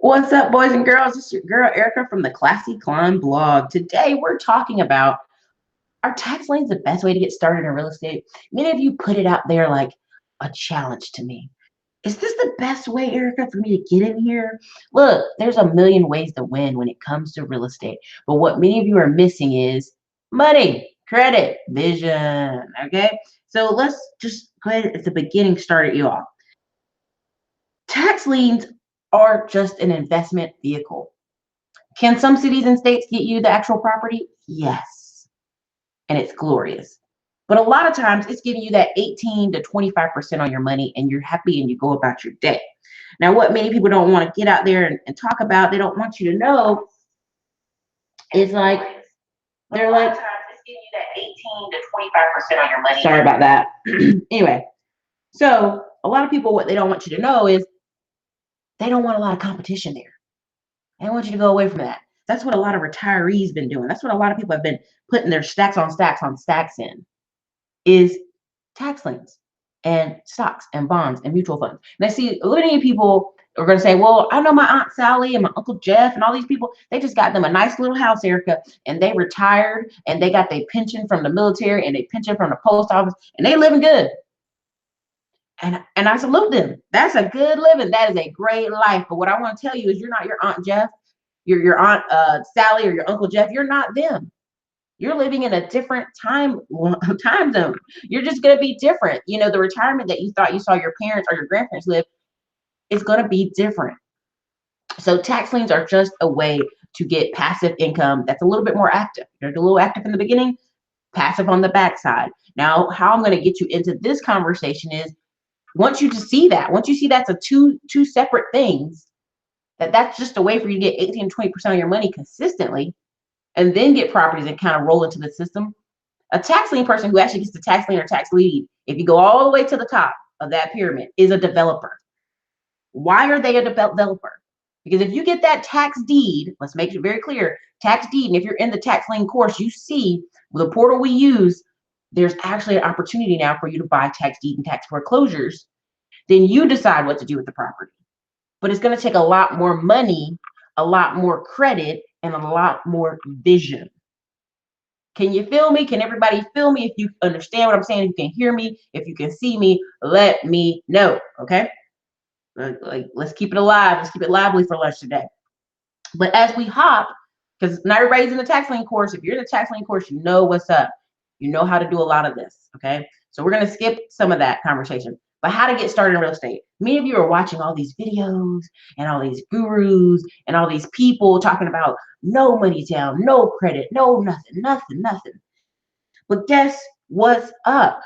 What's up, boys and girls? It's your girl Erica from the Classy Climb blog. Today we're talking about, are tax liens the best way to get started in real estate? Many of you put it out there like a challenge to me. Is this the best way, Erica, for me to get in here? Look, there's a million ways to win when it comes to real estate. But what many of you are missing is money, credit, vision. Okay. So let's just go ahead at the beginning, start you off. Tax liens are just an investment vehicle. Can some cities and states get you the actual property? Yes. And it's glorious. But a lot of times it's giving you that 18 to 25% on your money and you're happy and you go about your day. Now, what many people don't want to get out there and talk about, they don't want you to know, is like, they're like, it's giving you that 18 to 25% on your money. Sorry about that. Anyway, so a lot of people, what they don't want you to know is they don't want a lot of competition there. They want you to go away from that. That's what a lot of retirees been doing. That's what a lot of people have been putting their stacks on stacks on stacks in, is tax liens and stocks and bonds and mutual funds. And I see many people are going to say, well, I know my Aunt Sally and my Uncle Jeff and all these people, they just got them a nice little house, Erica, and they retired and they got their pension from the military and they pension from the post office and they living good. And I salute them. That's a good living. That is a great life. But what I want to tell you is you're not your Aunt Jeff, your Aunt Sally or your Uncle Jeff. You're not them. You're living in a different time zone. You're just going to be different. You know, the retirement that you thought you saw your parents or your grandparents live is going to be different. So tax liens are just a way to get passive income that's a little bit more active. You're a little active in the beginning, passive on the backside. Now, how I'm going to get you into this conversation is, once you see that's a two separate things, that's just a way for you to get 18 to 20% of your money consistently and then get properties and kind of roll into the system. A tax lien person who actually gets the tax lien or tax lead, if you go all the way to the top of that pyramid, is a developer. Why are they a developer? Because if you get that tax deed, let's make it very clear, tax deed, and if you're in the tax lien course, you see the portal we use, there's actually an opportunity now for you to buy tax deed and tax foreclosures. Then you decide what to do with the property. But it's going to take a lot more money, a lot more credit, and a lot more vision. Can you feel me? Can everybody feel me? If you understand what I'm saying, if you can hear me, if you can see me, let me know, okay? Let's keep it alive. Let's keep it lively for lunch today. But as we hop, because not everybody's in the tax lien course. If you're in the tax lien course, you know what's up. You know how to do a lot of this, okay? So we're going to skip some of that conversation. But how to get started in real estate. Many of you are watching all these videos and all these gurus and all these people talking about no money down, no credit, no nothing. But guess what's up?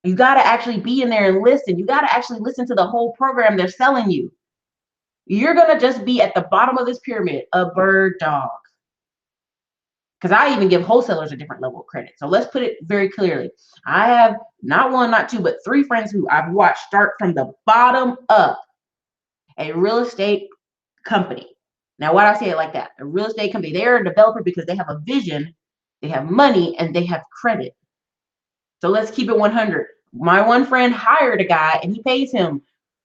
You got to actually be in there and listen. You got to actually listen to the whole program they're selling you. You're going to just be at the bottom of this pyramid, a bird dog. Because I even give wholesalers a different level of credit. So let's put it very clearly. I have not one, not two, but 3 friends who I've watched start from the bottom up a real estate company. Now, why do I say it like that? A real estate company, they're a developer because they have a vision, they have money, and they have credit. So let's keep it 100. My one friend hired a guy and he pays him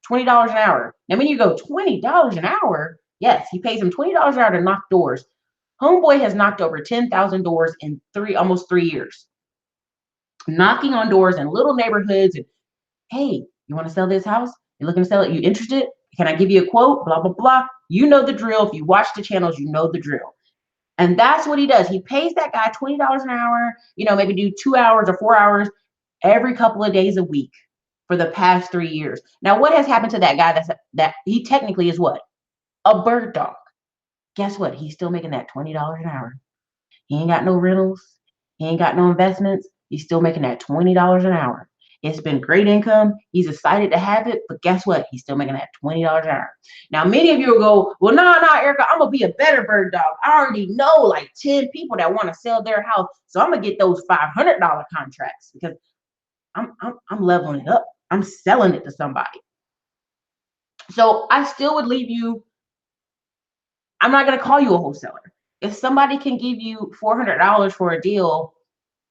$20 an hour. Now, when you go $20 an hour, yes, he pays him $20 an hour to knock doors. Homeboy has knocked over 10,000 doors in almost 3 years. Knocking on doors in little neighborhoods. And, hey, you want to sell this house? You looking to sell it? You interested? Can I give you a quote? Blah, blah, blah. You know the drill. If you watch the channels, you know the drill. And that's what he does. He pays that guy $20 an hour, maybe do 2 hours or 4 hours every couple of days a week for the past 3 years. Now, what has happened to that guy that he technically is what? A bird dog. Guess what? He's still making that $20 an hour. He ain't got no rentals. He ain't got no investments. He's still making that $20 an hour. It's been great income. He's excited to have it, but guess what? He's still making that $20 an hour. Now, many of you will go, well, no, Erica, I'm going to be a better bird dog. I already know like 10 people that want to sell their house, so I'm going to get those $500 contracts because I'm leveling it up. I'm selling it to somebody. So I still would leave you. I'm not going to call you a wholesaler. If somebody can give you $400 for a deal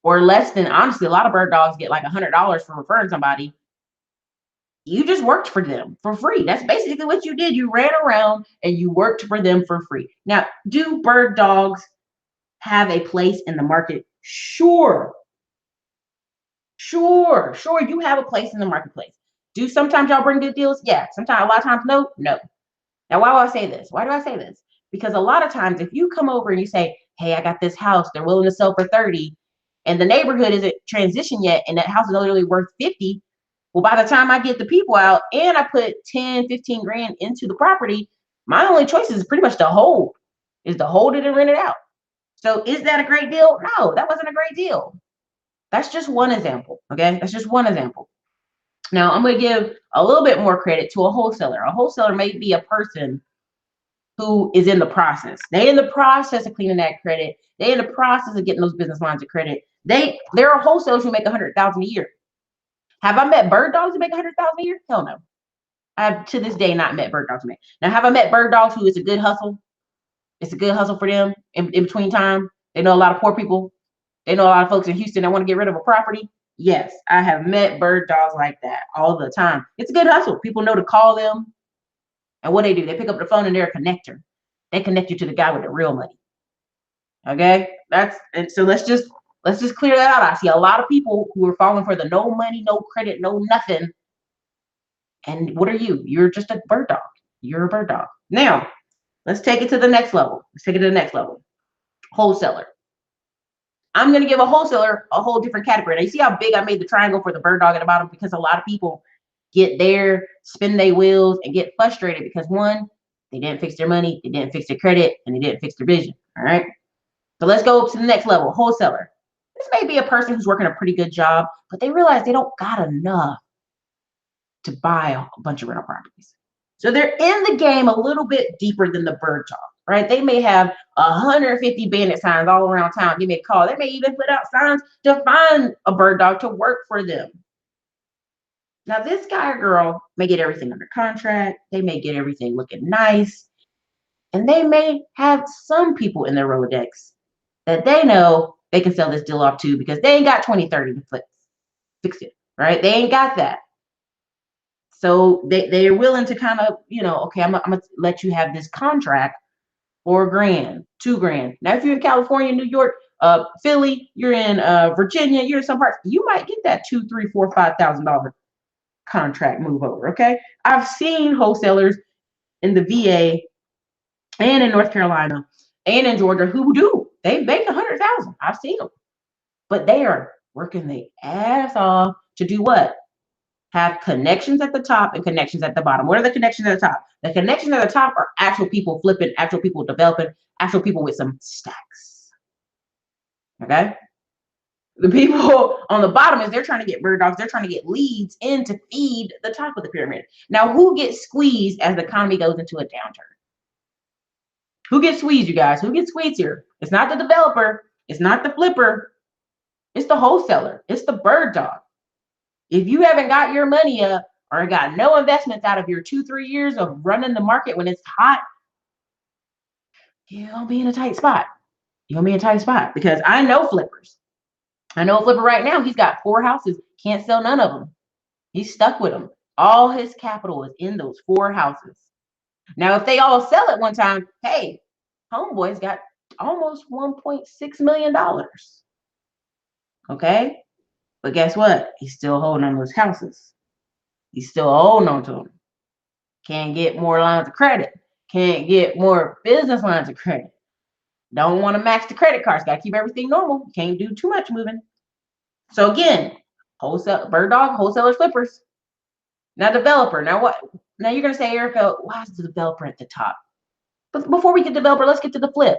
or less than, honestly, a lot of bird dogs get like $100 for referring somebody. You just worked for them for free. That's basically what you did. You ran around and you worked for them for free. Now, do bird dogs have a place in the market? Sure. Sure. Sure. You have a place in the marketplace. Do sometimes y'all bring good deals? Yeah. Sometimes, a lot of times, no. No. Now, why do I say this? Why do I say this? Because a lot of times, if you come over and you say, hey, I got this house, they're willing to sell for 30, and the neighborhood isn't transitioned yet, and that house is literally worth 50. Well, by the time I get the people out and I put 10, 15 grand into the property, my only choice is pretty much to hold, is to hold it and rent it out. So is that a great deal? No, that wasn't a great deal. That's just one example. Okay. That's just one example. Now I'm going to give a little bit more credit to a wholesaler. A wholesaler may be a person who is in the process. They in the process of cleaning that credit. They in the process of getting those business lines of credit. There are wholesalers who make 100,000 a year. Have I met bird dogs who make 100,000 a year? Hell no. I have to this day not met bird dogs who make. Now, have I met bird dogs who is a good hustle? It's a good hustle for them in between time. They know a lot of poor people. They know a lot of folks in Houston that want to get rid of a property. Yes, I have met bird dogs like that all the time. It's a good hustle. People know to call them. And what they do, they pick up the phone and they're a connector. They connect you to the guy with the real money. Okay, and so let's just clear that out. I see a lot of people who are falling for the no money, no credit, no nothing. And what are you? You're just a bird dog. You're a bird dog. Now, let's take it to the next level. Let's take it to the next level. Wholesaler. I'm going to give a wholesaler a whole different category. Now, you see how big I made the triangle for the bird dog at the bottom? Because a lot of people get there, spin their wheels, and get frustrated because one, they didn't fix their money, they didn't fix their credit, and they didn't fix their vision. All right. So let's go up to the next level. Wholesaler. This may be a person who's working a pretty good job, but they realize they don't got enough to buy a bunch of rental properties. So they're in the game a little bit deeper than the bird dog, right? They may have 150 bandit signs all around town. Give me a call. They may even put out signs to find a bird dog to work for them. Now, this guy or girl may get everything under contract. They may get everything looking nice. And they may have some people in their Rolodex that they know they can sell this deal off to because they ain't got 20, 30 to fix it, right? They ain't got that. So they're willing to kind of, okay, I'm gonna let you have this contract for $1,000, $2,000. Now, if you're in California, New York, Philly, you're in Virginia, you're in some parts, you might get that $2,000, $3,000, $4,000, $5,000 contract move over. Okay, I've seen wholesalers in the VA and in North Carolina and in Georgia who do. They make 100,000. I've seen them, but they are working their ass off to do what? Have connections at the top and connections at the bottom. What are the connections at the top? The connections at the top are actual people flipping, actual people developing, actual people with some stacks. Okay? The people on the bottom is they're trying to get bird dogs. They're trying to get leads in to feed the top of the pyramid. Now, who gets squeezed as the economy goes into a downturn? Who gets squeezed, you guys? Who gets squeezed here? It's not the developer. It's not the flipper. It's the wholesaler. It's the bird dog. If you haven't got your money up or got no investments out of your 2-3 years of running the market when it's hot, you're gonna be in a tight spot. You're gonna be in a tight spot because I know flippers. I know a flipper right now. He's got 4 houses, can't sell none of them. He's stuck with them. All his capital is in those 4 houses. Now, if they all sell at one time, hey, homeboy's got almost $1.6 million. Okay. But guess what? He's still holding on to those houses. He's still holding on to them. Can't get more lines of credit. Can't get more business lines of credit. Don't want to max the credit cards. Got to keep everything normal. Can't do too much moving. So again, wholesale bird dog, wholesalers, flippers. Now developer. Now what? Now you're gonna say, Ericka, why is the developer at the top? But before we get to developer, let's get to the flip.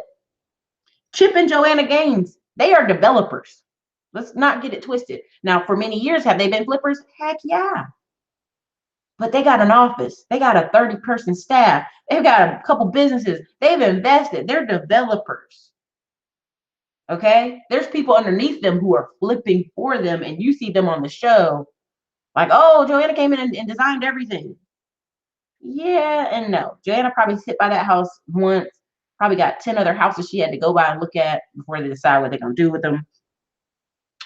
Chip and Joanna Gaines, they are developers. Let's not get it twisted. Now, for many years, have they been flippers? Heck yeah. But they got an office. They got a 30-person staff. They've got a couple businesses. They've invested. They're developers. Okay? There's people underneath them who are flipping for them, and you see them on the show like, oh, Joanna came in and designed everything. Yeah and no. Joanna probably sit by that house once, probably got 10 other houses she had to go by and look at before they decide what they're going to do with them.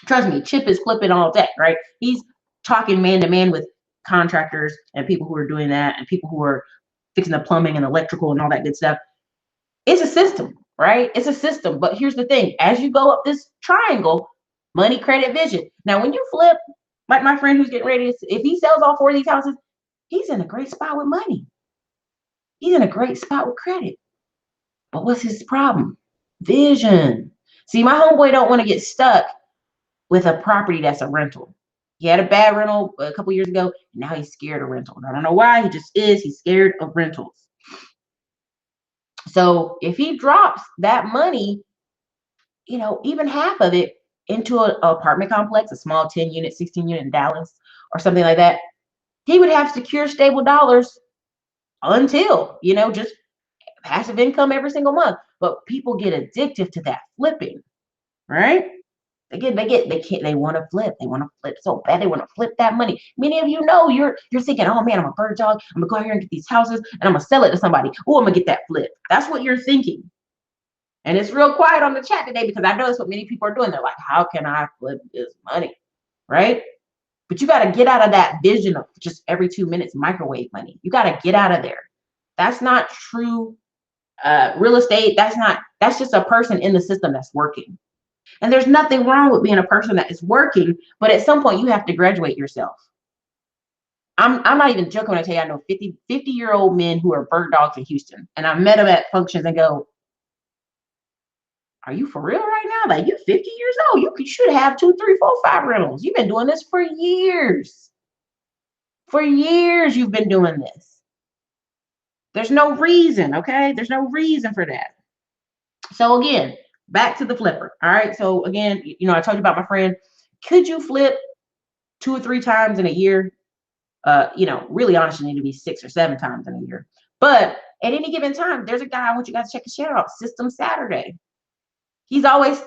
Trust me, Chip is flipping all day, right? He's talking man to man with contractors and people who are doing that and people who are fixing the plumbing and electrical and all that good stuff. It's a system, right? It's a system. But here's the thing. As you go up this triangle, money, credit, vision. Now, when you flip, like my friend who's getting ready, if he sells all 4 of these houses, he's in a great spot with money. He's in a great spot with credit. But what's his problem? Vision. See, my homeboy don't want to get stuck with a property that's a rental. He had a bad rental a couple years ago. And now he's scared of rentals. I don't know why. He just is. He's scared of rentals. So if he drops that money, even half of it into an apartment complex, a small 10 unit, 16 unit in Dallas or something like that, he would have secure, stable dollars until, just passive income every single month. But people get addictive to that flipping, right? They want to flip. They want to flip so bad. They want to flip that money. Many of you know you're thinking, oh man, I'm a bird dog. I'm gonna go out here and get these houses and I'm gonna sell it to somebody. Oh, I'm gonna get that flip. That's what you're thinking. And it's real quiet on the chat today because I know that's what many people are doing. They're like, how can I flip this money? Right? But you got to get out of that vision of just every 2 minutes microwave money. You got to get out of there. That's not true real estate. That's just a person in the system that's working. And there's nothing wrong with being a person that is working, but at some point you have to graduate yourself. I'm not even joking when I tell you I know 50-year-old men who are bird dogs in Houston. And I met them at functions and go, are you for real right now? Like, you're 50 years old. You should have 2, 3, 4, 5 rentals. You've been doing this for years. For years you've been doing this. There's no reason, okay? There's no reason for that. So again, back to the flipper. All right. So again, I told you about my friend. Could you flip 2 or 3 times in a year? Really honestly, need to be 6 or 7 times in a year. But at any given time, there's a guy, I want you guys to check his channel out, System Saturday. He's always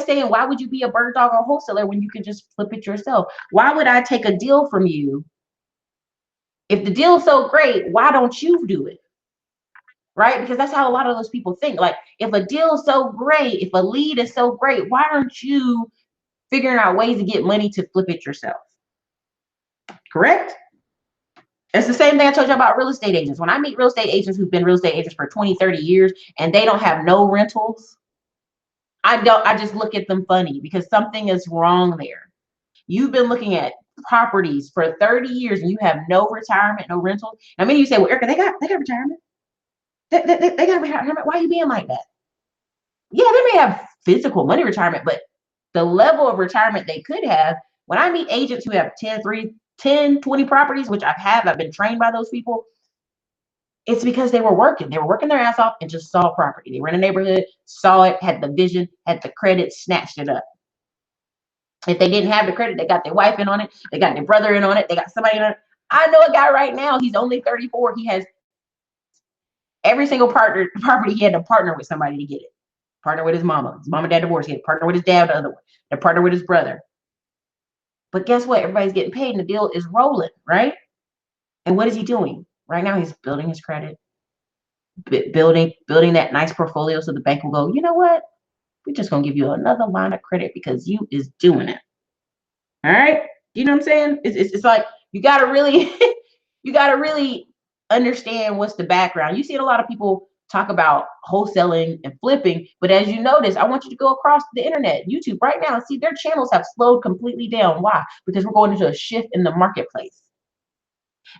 saying, why would you be a bird dog or wholesaler when you can just flip it yourself? Why would I take a deal from you? If the deal's so great, why don't you do it? Right? Because that's how a lot of those people think. Like, if a deal is so great, if a lead is so great, why aren't you figuring out ways to get money to flip it yourself? Correct? It's the same thing I told you about real estate agents. When I meet real estate agents who've been real estate agents for 20, 30 years and they don't have no rentals, I just look at them funny because something is wrong there. You've been looking at properties for 30 years and you have no retirement, no rental. Now, many of you say, well, Ericka, they got retirement. They got retirement. Why are you being like that? Yeah, they may have physical money retirement, but the level of retirement they could have, when I meet agents who have 10, 20 properties, which I've been trained by those people, it's because they were working. They were working their ass off and just saw property. They were in a neighborhood, saw it, had the vision, had the credit, snatched it up. If they didn't have the credit, they got their wife in on it. They got their brother in on it. They got somebody in on it. I know a guy right now, he's only 34. He has every single property he had to partner with somebody to get it. Partner with his mama. His mom and dad divorced. He had to partner with his dad, the other one. They partner with his brother. But guess what? Everybody's getting paid and the deal is rolling, right? And what is he doing? Right now, he's building his credit, building that nice portfolio so the bank will go, you know what? We're just going to give you another line of credit because you is doing it. All right? You know what I'm saying? It's like you got to really, you got to really understand what's the background. You see a lot of people talk about wholesaling and flipping, but as you notice, I want you to go across the internet, YouTube right now, and see their channels have slowed completely down. Why? Because we're going into a shift in the marketplace.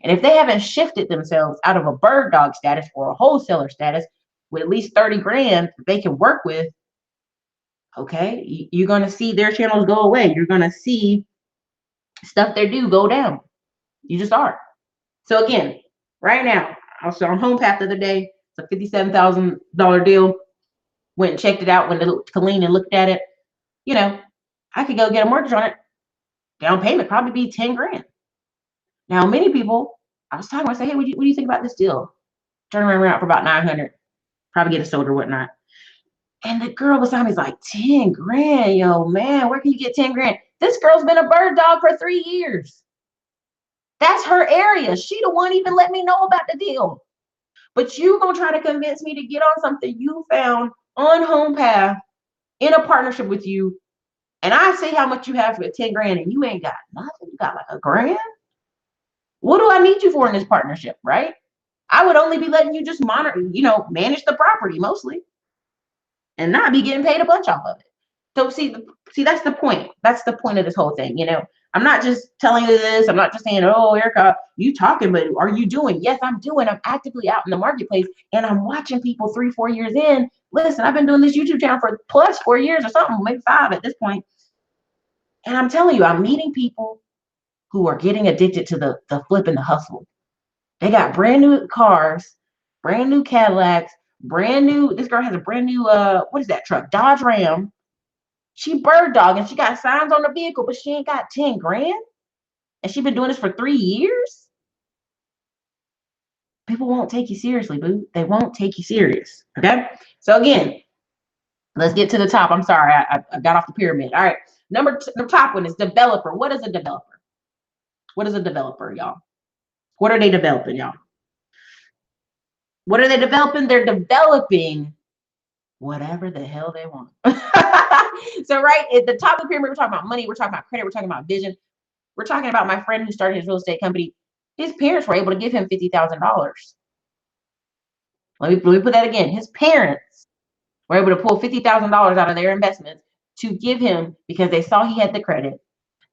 And if they haven't shifted themselves out of a bird dog status or a wholesaler status with at least 30 grand that they can work with, okay, you're going to see their channels go away. You're going to see stuff they do go down. You just are. So again, right now, I was on HomePath the other day. It's a $57,000 deal. Went and checked it out, went to Colleen and looked at it. I could go get a mortgage on it. Down payment probably be 10 grand. Now, many people, I was talking, I say, hey, what do you think about this deal? Turn around for about 900, probably get a soda or whatnot. And the girl beside me is like, 10 grand, yo, man, where can you get 10 grand? This girl's been a bird dog for 3 years. That's her area. She the one even let me know about the deal. But you gonna try to convince me to get on something you found on HomePath in a partnership with you, and I say how much you have for 10 grand and you ain't got nothing. You got like a grand. What do I need you for in this partnership, right? I would only be letting you just monitor, manage the property mostly and not be getting paid a bunch off of it. So see, that's the point. That's the point of this whole thing. I'm not just telling you this. I'm not just saying, oh, Ericka, you talking, but are you doing? Yes, I'm doing. I'm actively out in the marketplace and I'm watching people 3-4 years in. Listen, I've been doing this YouTube channel for plus 4 years or something, maybe 5 at this point. And I'm telling you, I'm meeting people who are getting addicted to the flip and the hustle. They got brand new cars, brand new Cadillacs, brand new. This girl has a brand new what is that truck? Dodge Ram. She bird dogging. She got signs on the vehicle, but she ain't got 10 grand. And she been doing this for 3 years. People won't take you seriously, boo. They won't take you serious. Okay. So again, let's get to the top. I'm sorry, I got off the pyramid. All right. The top one is developer. What is a developer? What is a developer, y'all? What are they developing, y'all? What are they developing? They're developing whatever the hell they want. So right at the top of the pyramid, we're talking about money, we're talking about credit, we're talking about vision. We're talking about my friend who started his real estate company. His parents were able to give him $50,000. Let me put that again. His parents were able to pull $50,000 out of their investments to give him because they saw he had the credit,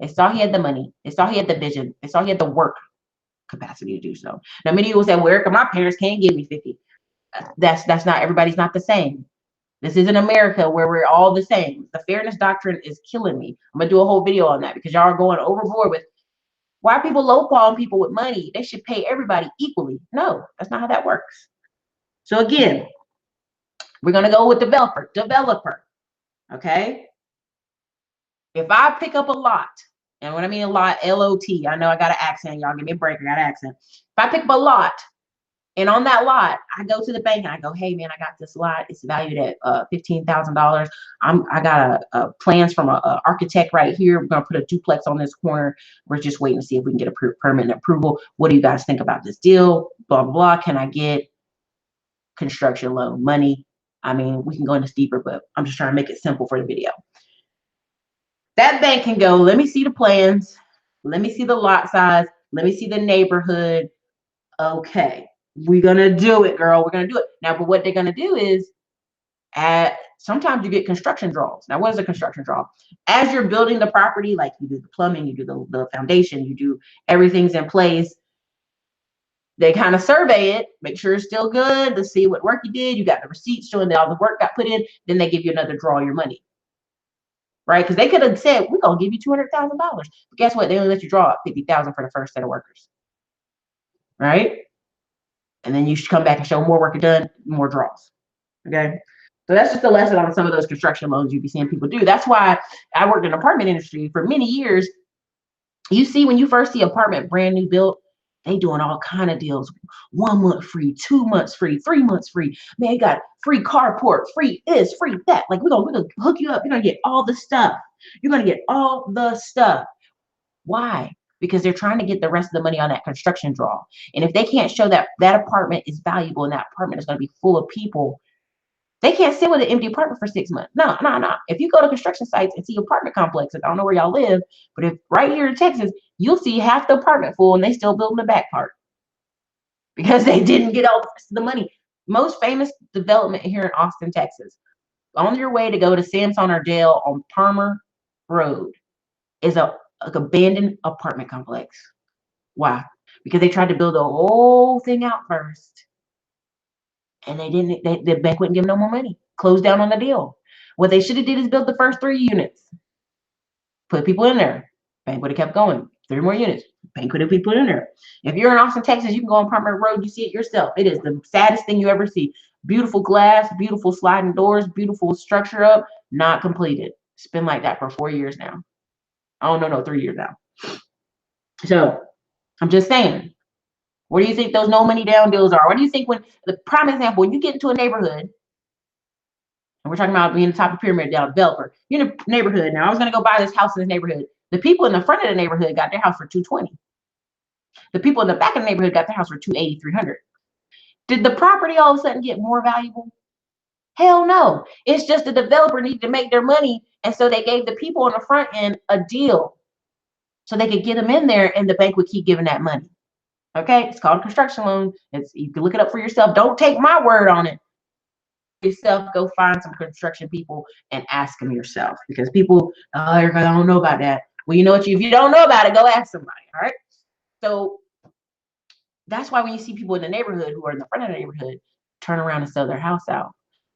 they saw he had the money, they saw he had the vision, they saw he had the work capacity to do so. Now, many people say, well, Ericka, my parents can't give me 50. That's not, everybody's not the same. This isn't America where we're all the same. The fairness doctrine is killing me. I'm gonna do a whole video on that because y'all are going overboard with why people lowballing people with money. They should pay everybody equally. No, that's not how that works. So again, we're gonna go with developer. Okay. If I pick up a lot, and when I mean a lot, L-O-T, I know I got an accent. Y'all give me a break. I got an accent. If I pick up a lot, and on that lot, I go to the bank and I go, hey man, I got this lot. It's valued at $15,000. I got a plans from an architect right here. We're gonna put a duplex on this corner. We're just waiting to see if we can get a permanent approval. What do you guys think about this deal? Blah blah blah. Can I get construction loan money? I mean, we can go into deeper, but I'm just trying to make it simple for the video. That bank can go, let me see the plans. Let me see the lot size. Let me see the neighborhood. Okay. We're gonna do it, girl. We're gonna do it now. But what they're gonna do is, sometimes you get construction draws. Now, what is a construction draw? As you're building the property, like you do the plumbing, you do the foundation, you do everything's in place. They kind of survey it, make sure it's still good, to see what work you did. You got the receipts showing that all the work got put in. Then they give you another draw your money, right? Because they could have said we're gonna give you $200,000, but guess what? They only let you draw $50,000 for the first set of workers, right? And then you should come back and show more work done, more draws. Okay. So that's just a lesson on some of those construction loans you be seeing people do. That's why I worked in the apartment industry for many years. You see, when you first see apartment brand new built, they doing all kind of deals. 1 month free, 2 months free, 3 months free. Man, you got free carport, free this, free that. Like we're gonna hook you up. You're gonna get all the stuff. You're gonna get all the stuff. Why? Because they're trying to get the rest of the money on that construction draw. And if they can't show that that apartment is valuable and that apartment is going to be full of people, they can't sit with an empty apartment for 6 months. No. If you go to construction sites and see apartment complexes, I don't know where y'all live, but if right here in Texas, you'll see half the apartment full and they still building the back part because they didn't get all the money. Most famous development here in Austin, Texas, on your way to go to Samson or Dale on Palmer Road is a abandoned apartment complex. Why? Because they tried to build the whole thing out first, and they didn't. The bank wouldn't give them no more money. Closed down on the deal. What they should have did is build the first 3 units, put people in there. Bank would have kept going. 3 more units. Bank would have been put in there. If you're in Austin, Texas, you can go on Palmer Road. You see it yourself. It is the saddest thing you ever see. Beautiful glass, beautiful sliding doors, beautiful structure up, not completed. It's been like that for 4 years now. Oh no, 3 years now. So I'm just saying, what do you think those no money down deals are? What do you think when, the prime example, when you get into a neighborhood, and we're talking about being the top of the pyramid down developer, you're in a neighborhood. Now I was going to go buy this house in this neighborhood. The people in the front of the neighborhood got their house for $220. The people in the back of the neighborhood got their house for $280, $300. Did the property all of a sudden get more valuable? Hell no. It's just the developer needed to make their money. And so they gave the people on the front end a deal so they could get them in there and the bank would keep giving that money. Okay, it's called a construction loan. You can look it up for yourself. Don't take my word on it. Yourself, go find some construction people and ask them yourself, because people, oh, Ericka, I don't know about that. Well, you know what? If you don't know about it, go ask somebody. All right. So that's why when you see people in the neighborhood who are in the front of the neighborhood turn around and sell their house out,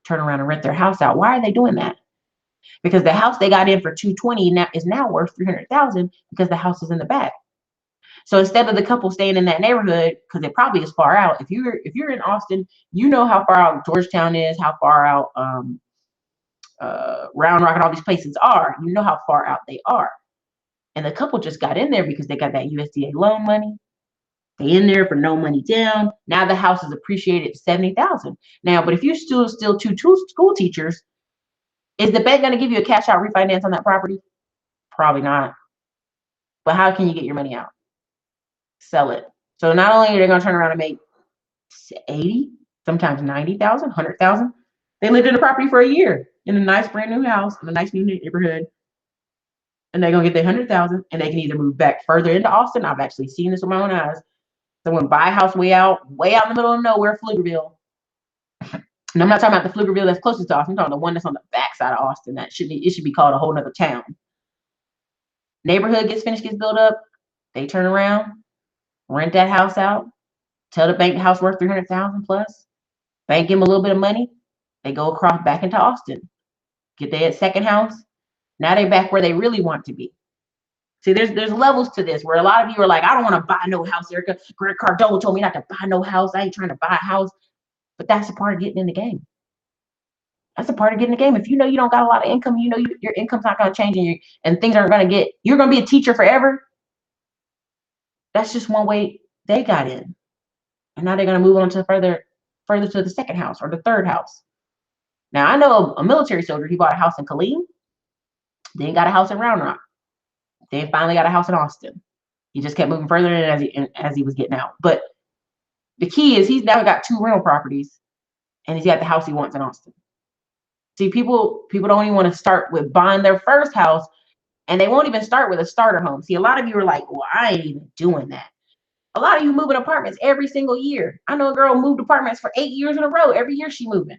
turn around and rent their house out. Why are they doing that? Because the house they got in for 220 now is now worth 300,000 because the house is in the back. So instead of the couple staying in that neighborhood, because it probably is far out. If you're in Austin, you know how far out Georgetown is, how far out Round Rock and all these places are. You know how far out they are. And the couple just got in there because they got that USDA loan money. They in there for no money down. Now the house is appreciated to 70,000. Now, but if you're still two school teachers, is the bank going to give you a cash out refinance on that property? Probably not. But how can you get your money out? Sell it. So not only are they going to turn around and make 80, sometimes 90,000, 100,000, they lived in the property for a year in a nice brand new house in a nice new neighborhood, and they're going to get their 100,000, and they can either move back further into Austin. I've actually seen this with my own eyes. Someone buy a house way out in the middle of nowhere, Pflugerville. And I'm not talking about the Pflugerville that's closest to Austin. I'm talking the one that's on the backside of Austin. It should be called a whole nother town. Neighborhood gets built up. They turn around, rent that house out, tell the bank the house worth 300,000 plus. Bank give them a little bit of money. They go across back into Austin, get their second house. Now they're back where they really want to be. See, there's levels to this where a lot of you are like, I don't want to buy no house, Ericka. Grant Cardone told me not to buy no house. I ain't trying to buy a house. But that's a part of getting in the game. That's a part of getting in the game. If you know you don't got a lot of income, you know your income's not going to change, and things aren't going to get, you're going to be a teacher forever. That's just one way they got in. And now they're going to move on to further to the second house or the third house. Now, I know a military soldier, he bought a house in Killeen, then got a house in Round Rock, then finally got a house in Austin. He just kept moving further in as he was getting out. But the key is he's now got 2 rental properties, and he's got the house he wants in Austin. See, people don't even want to start with buying their first house, and they won't even start with a starter home. See, a lot of you are like, well, I ain't even doing that. A lot of you moving apartments every single year. I know a girl moved apartments for 8 years in a row. Every year she moving.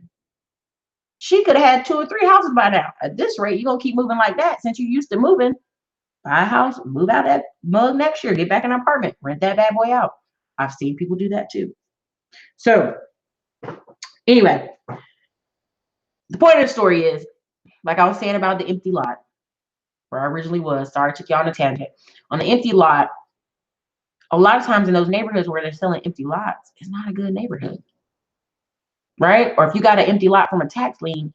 She could have had 2 or 3 houses by now. At this rate, you're going to keep moving like that. Since you used to moving, buy a house, move out that mug next year, get back in an apartment, rent that bad boy out. I've seen people do that too. So anyway, the point of the story is, like I was saying about the empty lot, where I originally was, sorry, I took you on a tangent. On the empty lot, a lot of times in those neighborhoods where they're selling empty lots, it's not a good neighborhood, right? Or if you got an empty lot from a tax lien,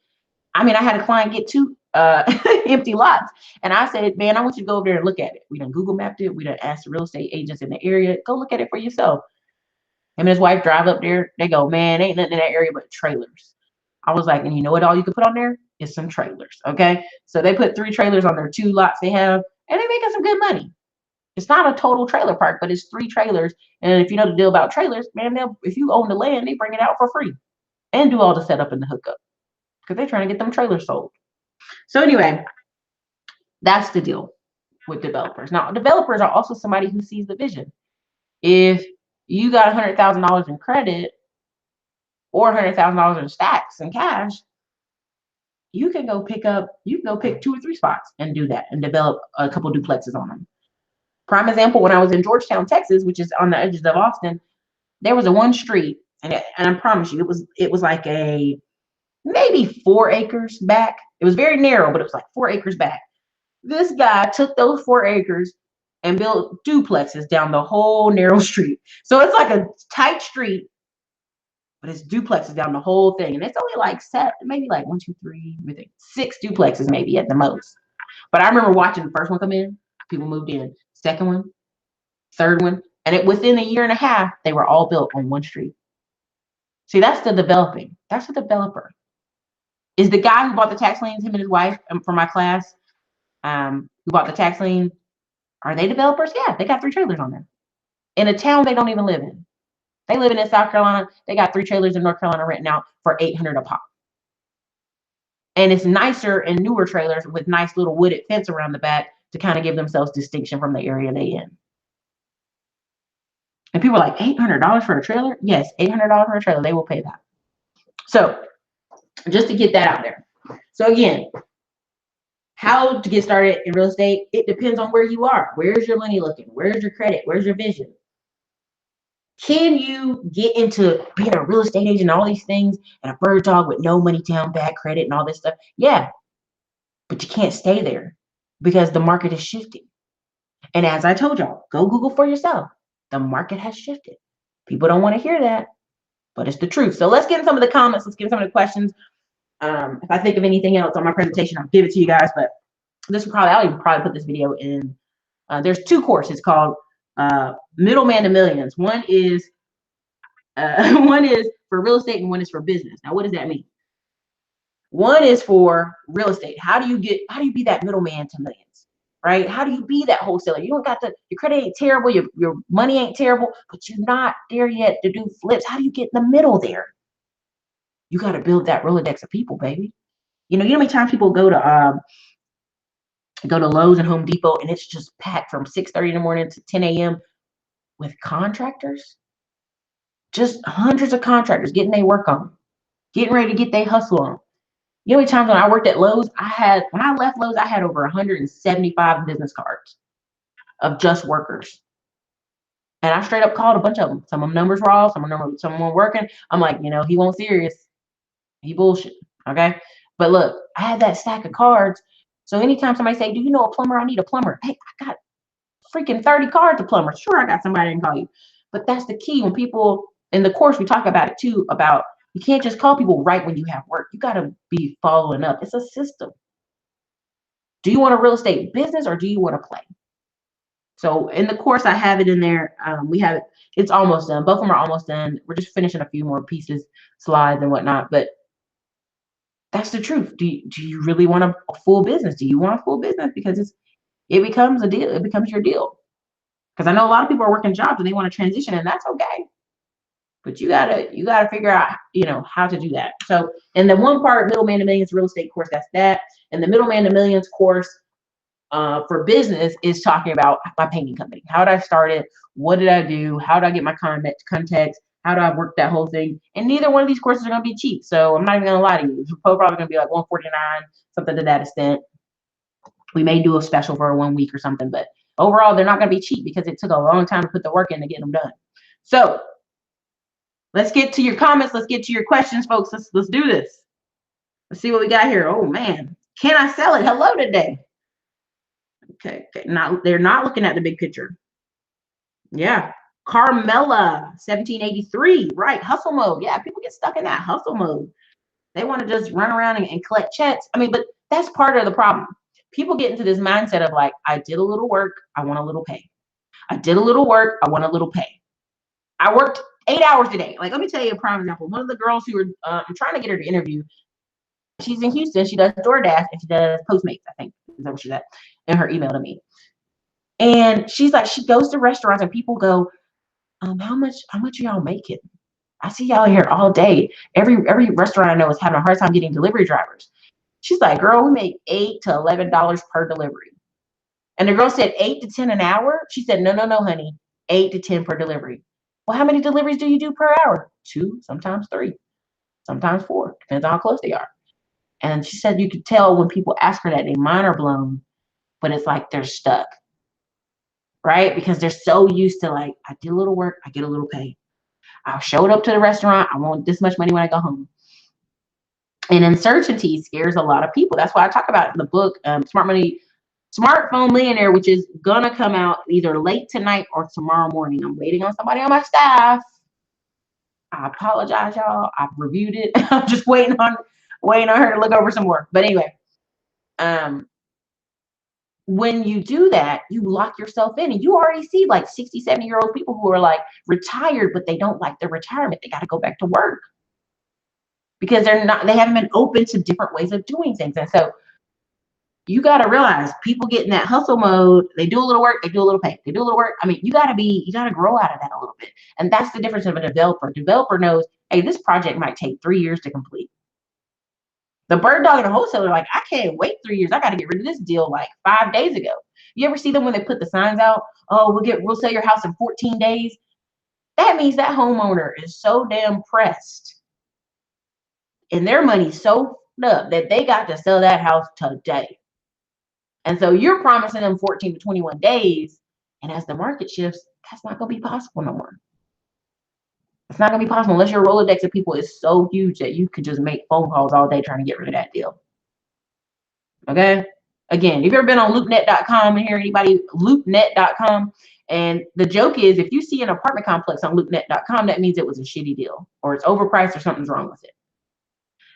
I mean, I had a client get 2 empty lots, and I said, man, I want you to go over there and look at it. We done Google mapped it. We done asked the real estate agents in the area, go look at it for yourself. Him and his wife drive up there. They go, man, ain't nothing in that area but trailers. I was like, and you know what all you can put on there is some trailers, okay? So they put 3 trailers on their 2 lots they have, and they're making some good money. It's not a total trailer park, but it's 3 trailers. And if you know the deal about trailers, man, if you own the land, they bring it out for free and do all the setup and the hookup because they're trying to get them trailers sold. So anyway, that's the deal with developers. Now, developers are also somebody who sees the vision. If you got $100,000 in credit or $100,000 in stacks and cash, you can go pick 2 or 3 spots and do that and develop a couple duplexes on them. Prime example, when I was in Georgetown, Texas, which is on the edges of Austin, there was a one street, and I promise you, it was like a maybe 4 acres back. It was very narrow, but it was like 4 acres back. This guy took those 4 acres and built duplexes down the whole narrow street. So it's like a tight street, but it's duplexes down the whole thing. And it's only like maybe like 1, 2, 3, 6 duplexes maybe at the most. But I remember watching the first one come in, people moved in, second one, third one, and within a year and a half, they were all built on one street. See, that's the developing. That's a developer. Is the guy who bought the tax liens, him and his wife from my class, who bought the tax lien, are they developers? Yeah, they got 3 trailers on there. In a town they don't even live in. They live in South Carolina. They got 3 trailers in North Carolina renting out for $800 a pop. And it's nicer and newer trailers with nice little wooded fence around the back to kind of give themselves distinction from the area they in. And people are like, $800 for a trailer? Yes, $800 for a trailer. They will pay that. So just to get that out there. So again, how to get started in real estate? It depends on where you are. Where's your money looking? Where's your credit? Where's your vision? Can you get into being a real estate agent and all these things and a bird dog with no money down, bad credit and all this stuff? Yeah, but you can't stay there because the market is shifting. And as I told y'all, go Google for yourself. The market has shifted. People don't want to hear that, but it's the truth. So let's get in some of the comments. Let's get in some of the questions. If I think of anything else on my presentation, I'll give it to you guys. But I'll even probably put this video in. There's two courses called Middleman to Millions. One is one is for real estate and one is for business. Now, what does that mean? One is for real estate. How do you be that middleman to millions, right? How do you be that wholesaler? You don't got your credit ain't terrible, your money ain't terrible, but you're not there yet to do flips. How do you get in the middle there? You got to build that Rolodex of people, baby. You know how many times people go to Lowe's and Home Depot and it's just packed from 6:30 in the morning to 10 a.m. with contractors? Just hundreds of contractors getting their work on, getting ready to get their hustle on. You know how many times when I worked at Lowe's, when I left Lowe's, I had over 175 business cards of just workers. And I straight up called a bunch of them. Some of them numbers were off, some of them were working. I'm like, he won't serious. He bullshit. Okay. But look, I had that stack of cards. So anytime somebody say, do you know a plumber? I need a plumber. Hey, I got freaking 30 cards of plumbers. Sure, I got somebody to call you. But that's the key. When people in the course, we talk about it too, about you can't just call people right when you have work. You got to be following up. It's a system. Do you want a real estate business or do you want to play? So in the course, I have it in there. We have it. It's almost done. Both of them are almost done. We're just finishing a few more pieces, slides and whatnot. But that's the truth. Do you really want a full business? Do you want a full business? Because it becomes a deal. It becomes your deal. Because I know a lot of people are working jobs and they want to transition, and that's okay. But you gotta figure out, how to do that. So, and the one part, Middleman to Millions real estate course, that's that. And the Middleman to Millions course for business is talking about my painting company. How did I start it? What did I do? How did I get my context? How do I work that whole thing? And neither one of these courses are gonna be cheap. So I'm not even gonna lie to you. It's probably gonna be like $149, something to that extent. We may do a special for 1 week or something, but overall, they're not gonna be cheap because it took a long time to put the work in to get them done. So let's get to your comments. Let's get to your questions, folks. Let's do this. Let's see what we got here. Oh man, can I sell it? Hello today. Okay. They're not looking at the big picture. Yeah. Carmela, 1783. Right. Hustle mode. Yeah, people get stuck in that hustle mode. They want to just run around and collect checks. I mean, but that's part of the problem. People get into this mindset of like, I did a little work, I want a little pay. I did a little work, I want a little pay. I worked 8 hours a day. Like, let me tell you a prime example. One of the girls who were, I'm trying to get her to interview. She's in Houston. She does DoorDash and she does Postmates, I think. Is that what she's at? In her email to me. And she's like, she goes to restaurants and people go, how much are y'all making? I see y'all here all day. Every restaurant I know is having a hard time getting delivery drivers. She's like, girl, we make $8 to $11 per delivery. And the girl said 8 to 10 an hour. She said, no, honey, 8 to 10 per delivery. Well, how many deliveries do you do per hour? 2, sometimes 3, sometimes 4. Depends on how close they are. And she said you could tell when people ask her that, their mind are blown, but it's like they're stuck, right? Because they're so used to like, I did a little work, I get a little pay. I showed up to the restaurant, I want this much money when I go home. And uncertainty scares a lot of people. That's why I talk about it in the book, Smartphone Millionaire, which is gonna come out either late tonight or tomorrow morning. I'm waiting on somebody on my staff. I apologize, y'all. I've reviewed it. I'm just waiting on her to look over some more. But anyway, when you do that, you lock yourself in, and you already see like 60, 70-year-old people who are like retired, but they don't like their retirement. They got to go back to work because they haven't been open to different ways of doing things. And so you got to realize people get in that hustle mode. They do a little work, they do a little pay, they do a little work. I mean, you got to grow out of that a little bit. And that's the difference of a developer. Developer knows, hey, this project might take 3 years to complete. The bird dog and the wholesaler, like, I can't wait 3 years. I got to get rid of this deal like 5 days ago. You ever see them when they put the signs out? Oh, we'll sell your house in 14 days. That means that homeowner is so damn pressed and their money's so up that they got to sell that house today. And so you're promising them 14 to 21 days. And as the market shifts, that's not going to be possible no more. It's not going to be possible unless your Rolodex of people is so huge that you could just make phone calls all day trying to get rid of that deal. Okay? Again, if you've ever been on loopnet.com and hear anybody, loopnet.com, and the joke is if you see an apartment complex on loopnet.com, that means it was a shitty deal or it's overpriced or something's wrong with it.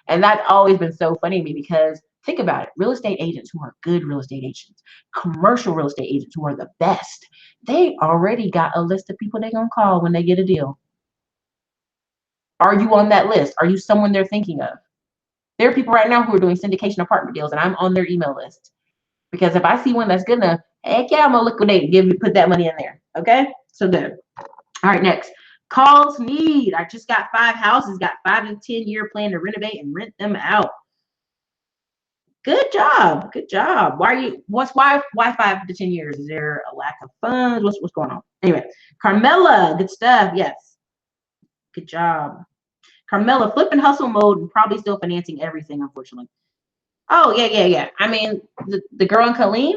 And that's always been so funny to me because think about it. Real estate agents who are good real estate agents, commercial real estate agents who are the best, they already got a list of people they're going to call when they get a deal. Are you on that list? Are you someone they're thinking of? There are people right now who are doing syndication apartment deals, and I'm on their email list. Because if I see one that's good enough, heck yeah, I'm going to liquidate and put that money in there. Okay? So good. All right, next. Calls need. I just got 5 houses, got 5 to 10 year plan to renovate and rent them out. Good job. Good job. Why 5 to 10 years? Is there a lack of funds? What's going on? Anyway, Carmela, good stuff. Yes. Good job. Carmela, flip and hustle mode and probably still financing everything, unfortunately. Oh, yeah. I mean, the girl in Colleen,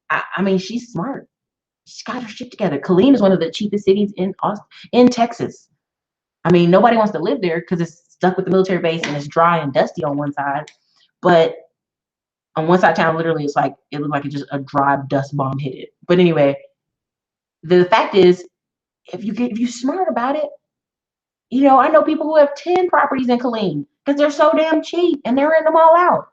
I mean, she's smart. She's got her shit together. Colleen is one of the cheapest cities in Texas. I mean, nobody wants to live there because it's stuck with the military base and it's dry and dusty on one side. But on one side of town, literally, it looked like it just a dry dust bomb hit it. But anyway, the fact is, if you're smart about it, you know, I know people who have 10 properties in Colleen because they're so damn cheap and they're renting them all out.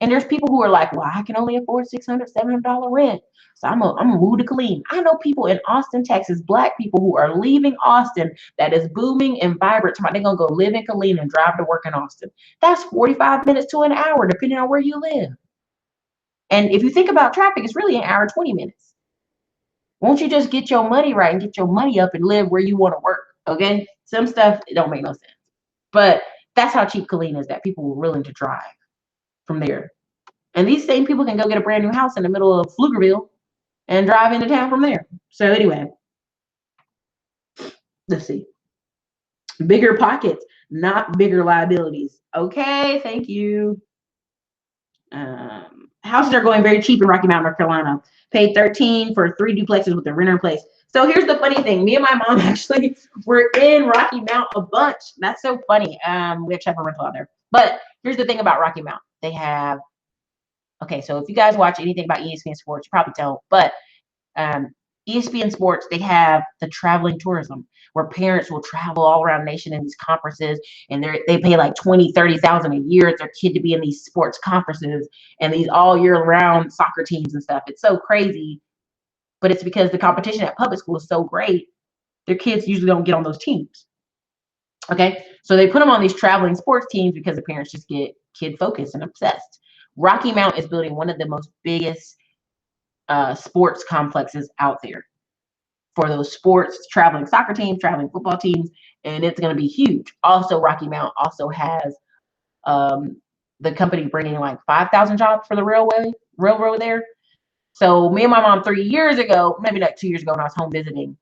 And there's people who are like, well, I can only afford $600, $700 rent. So I'm gonna move to Colleen. I know people in Austin, Texas, Black people who are leaving Austin that is booming and vibrant. They're gonna go live in Colleen and drive to work in Austin. That's 45 minutes to an hour, depending on where you live. And if you think about traffic, it's really an hour, 20 minutes. Won't you just get your money right and get your money up and live where you want to work? Okay. Some stuff, it don't make no sense. But that's how cheap Colleen is, that people were willing to drive from there. And these same people can go get a brand new house in the middle of Pflugerville and drive into town from there. So anyway, let's see. Bigger pockets, not bigger liabilities. Okay, thank you. Houses are going very cheap in Rocky Mount, North Carolina. Paid $13 for 3 duplexes with the renter in place. So here's the funny thing. Me and my mom actually were in Rocky Mount a bunch. That's so funny. We actually have a rental out there. But here's the thing about Rocky Mount. They have, okay, so if you guys watch anything about ESPN Sports, you probably don't. But ESPN Sports, they have the traveling tourism where parents will travel all around the nation in these conferences, and they pay like $20,000, $30,000 a year for their kid to be in these sports conferences and these all year round soccer teams and stuff. It's so crazy, but it's because the competition at public school is so great. Their kids usually don't get on those teams. Okay, so they put them on these traveling sports teams because the parents just get kid focused and obsessed. Rocky Mount is building one of the most biggest sports complexes out there for those sports, traveling soccer teams, traveling football teams, and it's going to be huge. Also, Rocky Mount also has the company bringing like 5,000 jobs for the railroad there. So me and my mom 3 years ago, maybe like 2 years ago when I was home visiting,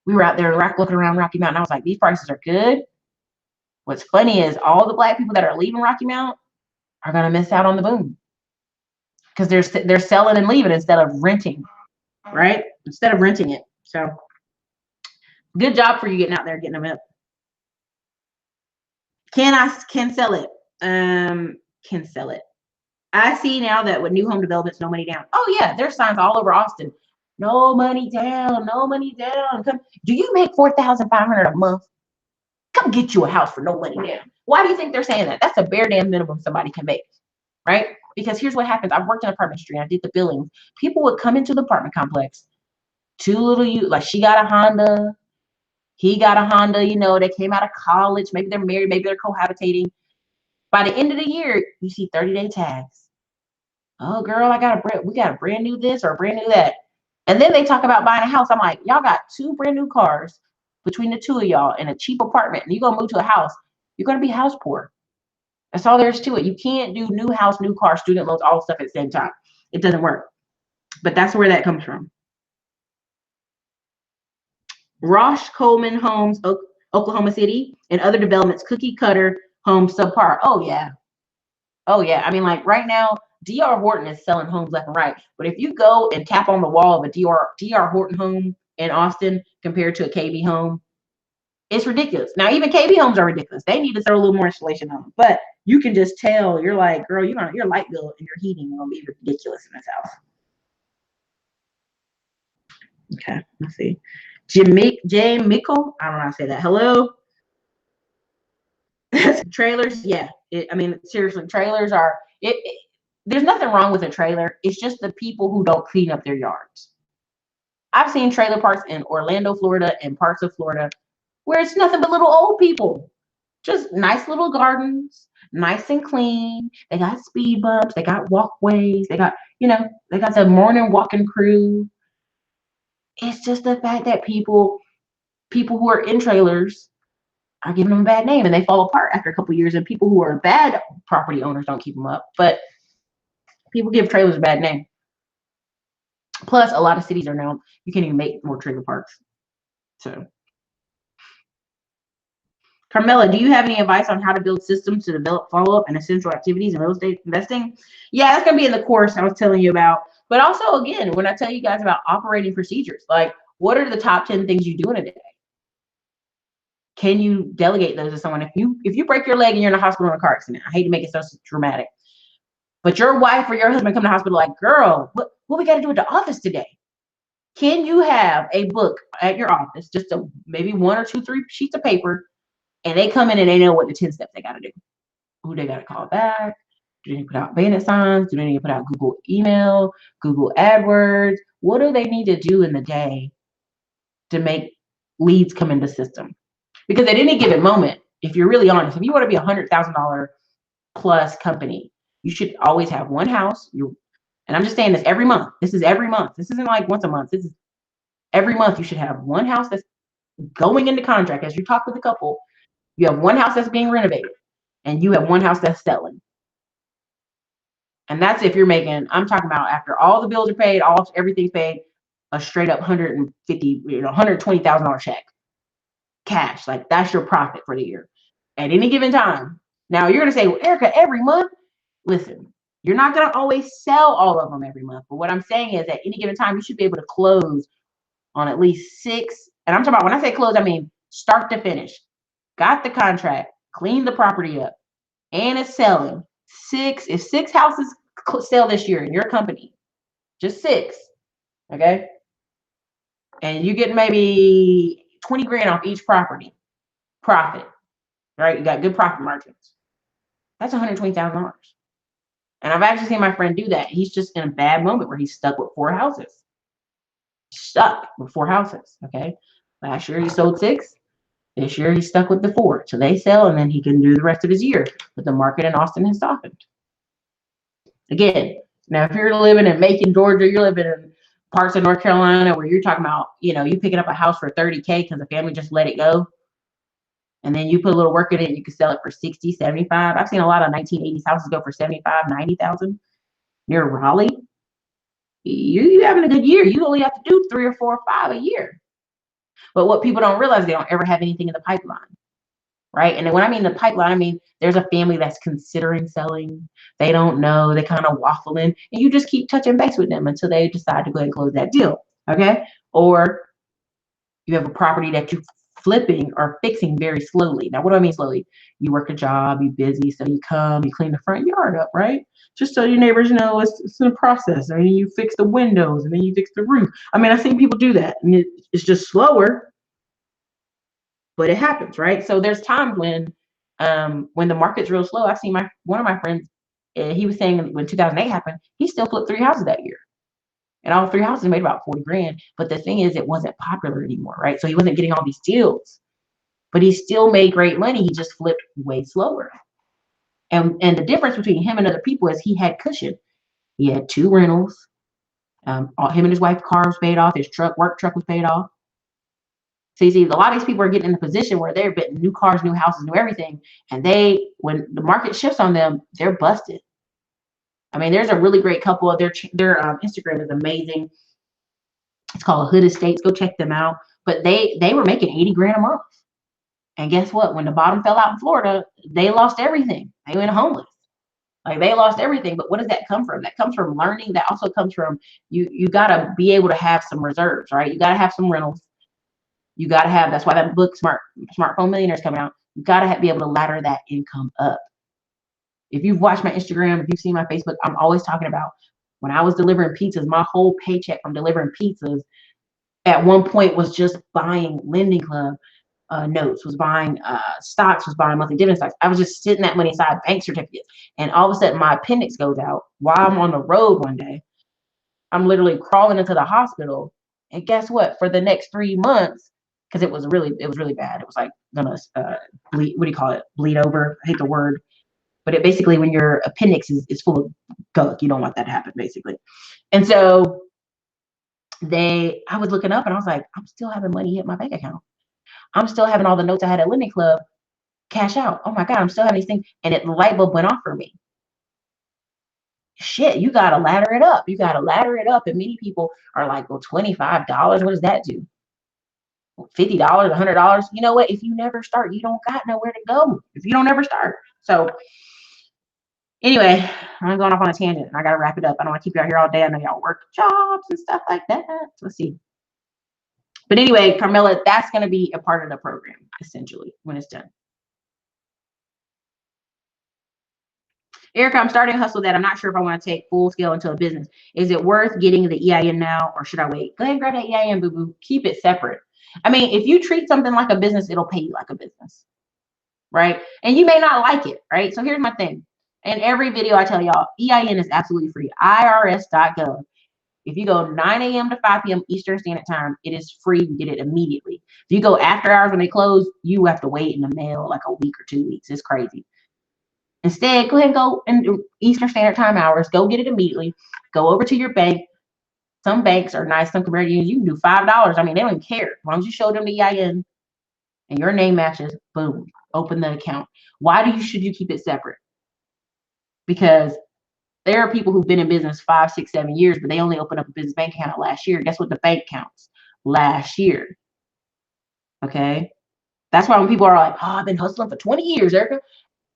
we were out there looking around Rocky Mount, and I was like, these prices are good. What's funny is all the Black people that are leaving Rocky Mount are going to miss out on the boom because they're selling and leaving instead of renting, right? Instead of renting it. So good job for you getting out there, getting them up. Can sell it. Can sell it. I see now that with new home developments, no money down. Oh yeah, there's signs all over Austin. No money down, no money down. Come, do you make $4,500 a month? Come get you a house for no money down. Why do you think they're saying that? That's a bare damn minimum somebody can make, right? Because here's what happens. I've worked in apartment street. I did the billings. People would come into the apartment complex. Like she got a Honda. He got a Honda, you know, they came out of college. Maybe they're married. Maybe they're cohabitating. By the end of the year, you see 30-day tags. Oh, girl, we got a brand new this or a brand new that. And then they talk about buying a house. I'm like, y'all got 2 brand new cars between the 2 of y'all in a cheap apartment. And you're going to move to a house. You're going to be house poor. That's all there is to it. You can't do new house, new car, student loans, all stuff at the same time. It doesn't work. But that's where that comes from. Rosh Coleman Homes, Oklahoma City, and other developments, cookie cutter homes subpar. Oh yeah. Oh yeah. I mean, like right now, D.R. Horton is selling homes left and right. But if you go and tap on the wall of a D.R. Horton home in Austin compared to a KB home, it's ridiculous. Now, even KB homes are ridiculous. They need to throw a little more insulation on them. But you can just tell, you're like, girl, your light bill and your heating will be ridiculous in this house. Okay, let's see. J. Mickle, I don't know how to say that. Hello. Trailers, yeah. I mean, seriously, trailers are there's nothing wrong with a trailer. It's just the people who don't clean up their yards. I've seen trailer parks in Orlando, Florida, and parts of Florida where it's nothing but little old people. Just nice little gardens, nice and clean. They got speed bumps, they got walkways, they got, they got the morning walking crew. It's just the fact that people who are in trailers are giving them a bad name and they fall apart after a couple of years, and people who are bad property owners don't keep them up. But people give trailers a bad name. Plus, a lot of cities are now, you can't even make more trailer parks. So, Carmela, do you have any advice on how to build systems to develop follow-up and essential activities in real estate investing? Yeah, that's going to be in the course I was telling you about. But also, again, when I tell you guys about operating procedures, like what are the top 10 things you do in a day? Can you delegate those to someone? If you break your leg and you're in a hospital in a car accident, I hate to make it so dramatic, but your wife or your husband come to the hospital like, girl, what we got to do at the office today? Can you have a book at your office, just maybe 1 or 2, 3 sheets of paper, and they come in and they know what the 10 steps they got to do? Who they got to call back? Do they need to put out bandit signs? Do they need to put out Google email, Google AdWords? What do they need to do in the day to make leads come into the system? Because at any given moment, if you're really honest, if you want to be $100,000 plus company, you should always have one house. And I'm just saying this every month. This is every month. This isn't like once a month. This is every month. You should have one house that's going into contract. As you talk with a couple, you have one house that's being renovated, and you have one house that's selling. And that's if you're making, I'm talking about after all the bills are paid, everything's paid, a straight up $120,000 check cash. Like that's your profit for the year at any given time. Now you're gonna say, well, Ericka, every month. Listen, you're not gonna always sell all of them every month. But what I'm saying is, at any given time, you should be able to close on at least 6. And I'm talking about, when I say close, I mean start to finish. Got the contract, cleaned the property up, and it's selling. If 6 houses sell this year in your company, just 6, okay, and you get maybe 20 grand off each property profit, right? You got good profit margins. That's $120,000. And I've actually seen my friend do that. He's just in a bad moment where he's stuck with 4 houses. Okay. Last year he sold 6. This year he's stuck with the 4. So they sell and then he can do the rest of his year. But the market in Austin has softened. Again, now if you're living in Macon, Georgia, you're living in parts of North Carolina where you're talking about, you picking up a house for $30K because the family just let it go. And then you put a little work in it and you can sell it for 60, 75. I've seen a lot of 1980s houses go for 75, 90,000 near Raleigh. You having a good year. You only have to do 3 or 4 or 5 a year. But what people don't realize, they don't ever have anything in the pipeline. Right. And then when I mean the pipeline, I mean there's a family that's considering selling. They don't know. They kind of waffling. And you just keep touching base with them until they decide to go ahead and close that deal. Okay. Or you have a property that you flipping or fixing very slowly. Now, what do I mean slowly? You work a job, you're busy, so you come, you clean the front yard up, right? Just so your neighbors know it's in a process. I mean, you fix the windows and then you fix the roof. I mean, I've seen people do that, and it's just slower, but it happens, right? So there's times when the market's real slow. I've seen one of my friends, he was saying when 2008 happened, he still flipped 3 houses that year. And all 3 houses made about 40 grand. But the thing is, it wasn't popular anymore, right? So he wasn't getting all these deals. But he still made great money. He just flipped way slower. And the difference between him and other people is he had cushion. He had 2 rentals. Him and his wife's car was paid off. His work truck was paid off. So you see, a lot of these people are getting in a position where they're getting new cars, new houses, new everything. And when the market shifts on them, they're busted. I mean, there's a really great couple. Their Instagram is amazing. It's called Hood Estates. Go check them out. but they were making 80 grand a month. And guess what? When the bottom fell out in Florida, they lost everything. They went homeless. Like they lost everything. But what does that come from? That comes from learning. That also comes from you gotta be able to have some reserves, right? You gotta have some rentals. You gotta have, that's why that book Smartphone Millionaires coming out. You gotta be able to ladder that income up. If you've watched my Instagram, if you've seen my Facebook, I'm always talking about when I was delivering pizzas, my whole paycheck from delivering pizzas at one point was just buying Lending Club notes, was buying stocks, was buying monthly dividend stocks. I was just sitting that money aside, bank certificates. And all of a sudden my appendix goes out while I'm on the road one day. I'm literally crawling into the hospital. And guess what? For the next 3 months, because it was really bad. It was like gonna bleed, what do you call it? Bleed over. I hate the word. But it basically, when your appendix is full of gunk, you don't want that to happen, basically. And so I was looking up and I was like, I'm still having money hit my bank account. I'm still having all the notes I had at Lending Club cash out. Oh my God, I'm still having these things. And the light bulb went off for me. Shit, you got to ladder it up. You got to ladder it up. And many people are like, well, $25, what does that do? $50, $100. You know what? If you never start, you don't got nowhere to go if you don't ever start. So anyway, I'm going off on a tangent and I got to wrap it up. I don't want to keep you out here all day. I know y'all work jobs and stuff like that. Let's see. But anyway, Carmela, that's going to be a part of the program, essentially, when it's done. Ericka, I'm starting a hustle that I'm not sure if I want to take full scale into a business. Is it worth getting the EIN now, or should I wait? Go ahead and grab that EIN, boo-boo. Keep it separate. I mean, if you treat something like a business, it'll pay you like a business, right? And you may not like it, right? So here's my thing. In every video I tell y'all, EIN is absolutely free. IRS.gov. If you go 9 a.m. to 5 p.m. Eastern Standard Time, it is free. You get it immediately. If you go after hours when they close, you have to wait in the mail like a week or 2 weeks. It's crazy. Instead, go ahead and go in Eastern Standard Time hours. Go get it immediately. Go over to your bank. Some banks are nice. Some credit unions, you can do $5. I mean, they don't even care. As long as you show them the EIN and your name matches, boom, open the account. Why should you keep it separate? Because there are people who've been in business 5, 6, 7 years, but they only opened up a business bank account last year. Guess what the bank counts? Last year. Okay? That's why when people are like, oh, I've been hustling for 20 years, Ericka.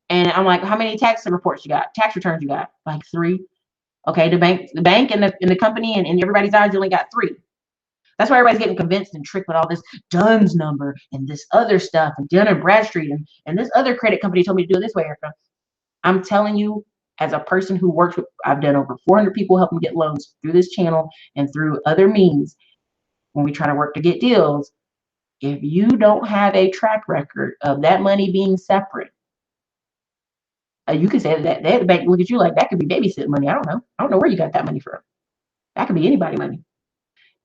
And I'm like, how many tax reports you got? Tax returns you got? Like 3. Okay, the bank and the company and everybody's eyes only got 3. That's why everybody's getting convinced and tricked with all this DUNS number and this other stuff and Dun and Bradstreet and this other credit company told me to do it this way, Ericka. I'm telling you, as a person who works with, I've done over 400 people, help them get loans through this channel and through other means when we try to work to get deals. If you don't have a track record of that money being separate, you can say that the bank look at you like that could be babysitting money. I don't know where you got that money from. That could be anybody's money.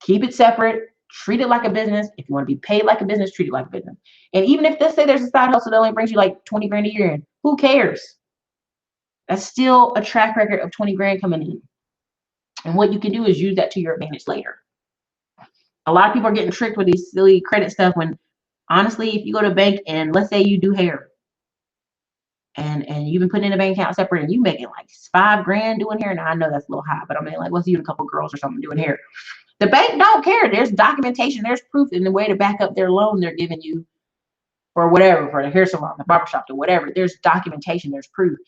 Keep it separate. Treat it like a business. If you want to be paid like a business, treat it like a business. And even if let's say there's a side hustle that only brings you like 20 grand a year in, who cares? That's still a track record of 20 grand coming in. And what you can do is use that to your advantage later. A lot of people are getting tricked with these silly credit stuff when honestly, if you go to a bank and let's say you do hair and you've been putting in a bank account separate and you making like 5 grand doing hair. Now I know that's a little high, but I mean, like, let's use a couple girls or something doing hair. The bank don't care. There's documentation, there's proof in the way to back up their loan they're giving you for whatever, for the hair salon, the barbershop, or whatever. There's documentation, there's proof.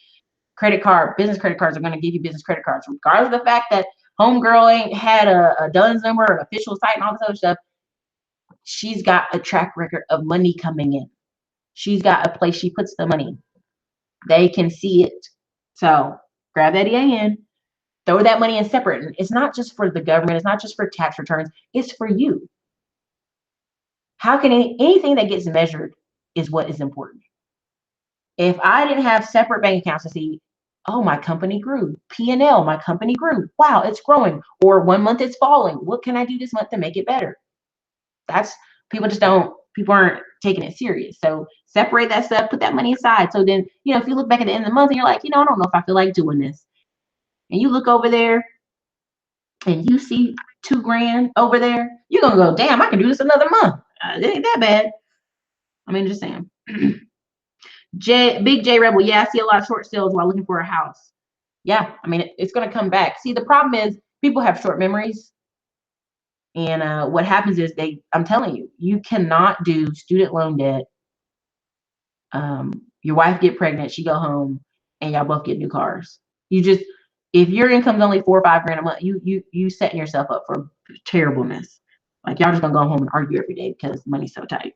Credit card, business credit cards are going to give you business credit cards, regardless of the fact that homegirl ain't had a DUNS number, an official site, and all this other stuff. She's got a track record of money coming in. She's got a place she puts the money. They can see it. So grab that EIN, throw that money in separate. And it's not just for the government. It's not just for tax returns. It's for you. How can anything that gets measured is what is important. If I didn't have separate bank accounts to see, oh, my company grew, P&L, my company grew, wow, it's growing, or 1 month it's falling, what can I do this month to make it better? That's, people aren't taking it serious. So separate that stuff, put that money aside. So then, if you look back at the end of the month and you're like, I don't know if I feel like doing this. And you look over there and you see 2 grand over there, you're going to go, damn, I can do this another month. It ain't that bad. I mean, just saying. Big J Rebel, yeah, I see a lot of short sales while looking for a house. Yeah, I mean, it's going to come back. See, the problem is people have short memories. And what happens is I'm telling you, you cannot do student loan debt. Your wife get pregnant, she go home, and y'all both get new cars. You just, if your income's only 4 or 5 grand a month, you setting yourself up for terribleness. Like y'all just gonna go home and argue every day because money's so tight.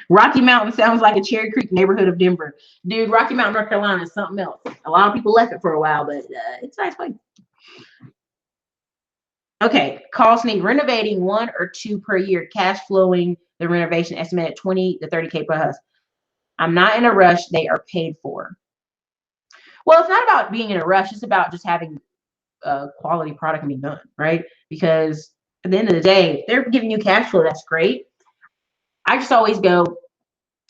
Rocky Mountain sounds like a Cherry Creek neighborhood of Denver. Dude, Rocky Mountain, North Carolina is something else. A lot of people left it for a while, but it's a nice place. Okay, cost need renovating 1 or 2 per year, cash flowing the renovation estimated 20 to 30K per house. I'm not in a rush. They are paid for. Well, it's not about being in a rush. It's about just having a quality product and be done, right? Because at the end of the day, if they're giving you cash flow, that's great. I just always go,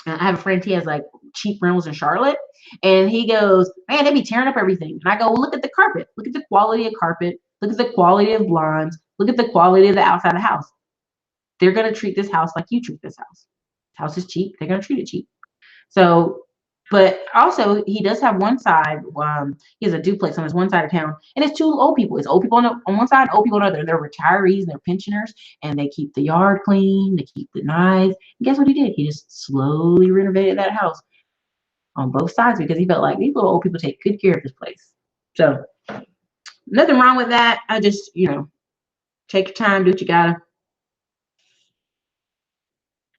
I have a friend, he has like cheap rentals in Charlotte, and he goes, man, they be tearing up everything. And I go, well, look at the carpet. Look at the quality of carpet. Look at the quality of blinds. Look at the quality of the outside of the house. They're going to treat this house like you treat this house. This house is cheap. They're going to treat it cheap. So, but also he does have one side. He has a duplex on his one side of town, and it's 2 old people. It's old people on one side, old people on the other. They're retirees and they're pensioners, and they keep the yard clean. They keep it nice. And guess what he did? He just slowly renovated that house on both sides because he felt like these little old people take good care of this place. So nothing wrong with that. I just, take your time, do what you gotta.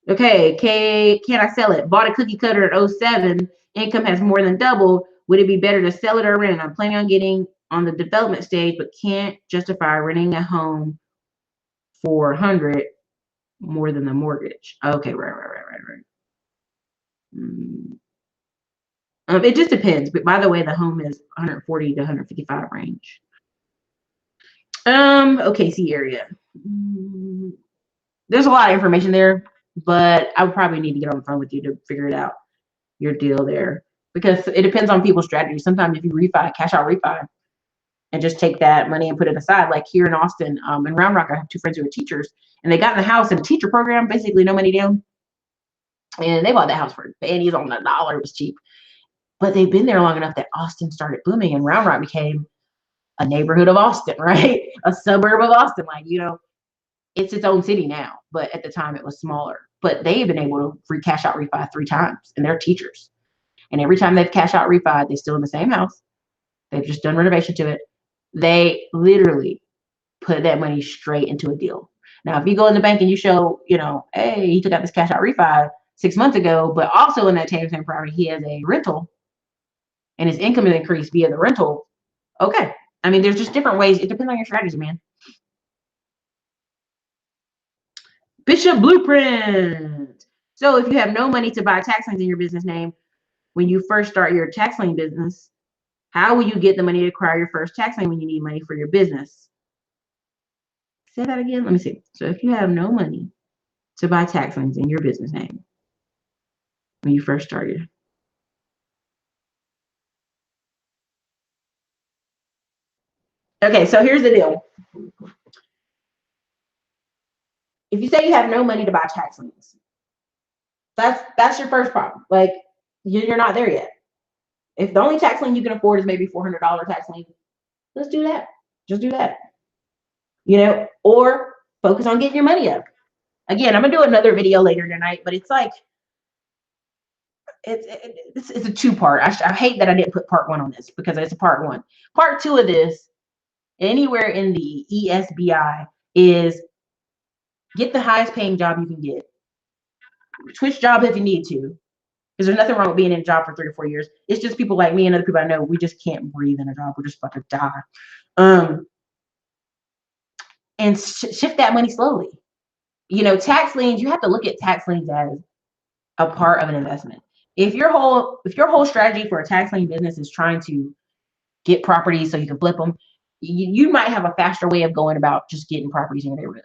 Okay, can I sell it? Bought a cookie cutter at 07. Income has more than doubled. Would it be better to sell it or rent it? I'm planning on getting on the development stage, but can't justify renting a home for 100 more than the mortgage. Okay, right. It just depends. But by the way, the home is 140 to 155 range. OKC area. There's a lot of information there, but I would probably need to get on the phone with you to figure it out, your deal there, because it depends on people's strategy. Sometimes if you refi, cash out refi, and just take that money and put it aside, like here in Austin, in Round Rock, I have 2 friends who are teachers, and they got in the house in a teacher program, basically no money down, and they bought that house for pennies on the dollar. It was cheap, but they've been there long enough that Austin started booming, and Round Rock became a neighborhood of Austin, right? A suburb of Austin, like, it's its own city now, but at the time it was smaller. But they've been able to free cash out refi 3 times, and they're teachers. And every time they've cash out refi, they're still in the same house. They've just done renovation to it. They literally put that money straight into a deal. Now, if you go in the bank and you show, hey, he took out this cash out refi 6 months ago, but also in that same property, he has a rental and his income is increased via the rental. Okay. I mean, there's just different ways. It depends on your strategy, man. Bishop Blueprint. So if you have no money to buy tax liens in your business name when you first start your tax lien business, how will you get the money to acquire your first tax lien when you need money for your business? Say that again. Let me see. So if you have no money to buy tax liens in your business name when you first started. Okay, so here's the deal. If you say you have no money to buy tax liens, that's your first problem. Like you're not there yet. If the only tax lien you can afford is maybe $400 tax lien, let's do that. Just do that. Or focus on getting your money up. Again, I'm gonna do another video later tonight, but it's like it's a 2-part. I hate that I didn't put part 1 on this because it's a part 1. Part 2 of this, anywhere in the ESBI, is get the highest paying job you can get. Switch jobs if you need to, because there's nothing wrong with being in a job for 3 or 4 years. It's just people like me and other people I know, we just can't breathe in a job. We're just about to die. And shift that money slowly. Tax liens, you have to look at tax liens as a part of an investment. If your whole strategy for a tax lien business is trying to get properties so you can flip them, you might have a faster way of going about just getting properties in your neighborhood.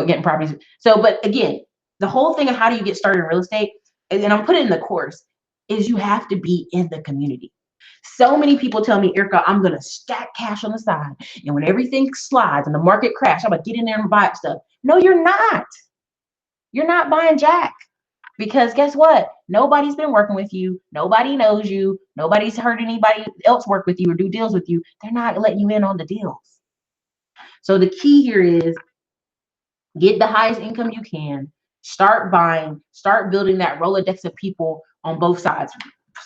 Getting properties. So, but again, the whole thing of how do you get started in real estate, and I'm putting in the course, is you have to be in the community. So many people tell me, Ericka, I'm going to stack cash on the side. And when everything slides and the market crashes, I'm going to get in there and buy up stuff. No, you're not. You're not buying jack. Because guess what? Nobody's been working with you. Nobody knows you. Nobody's heard anybody else work with you or do deals with you. They're not letting you in on the deals. So the key here is get the highest income you can, start buying, start building that Rolodex of people on both sides,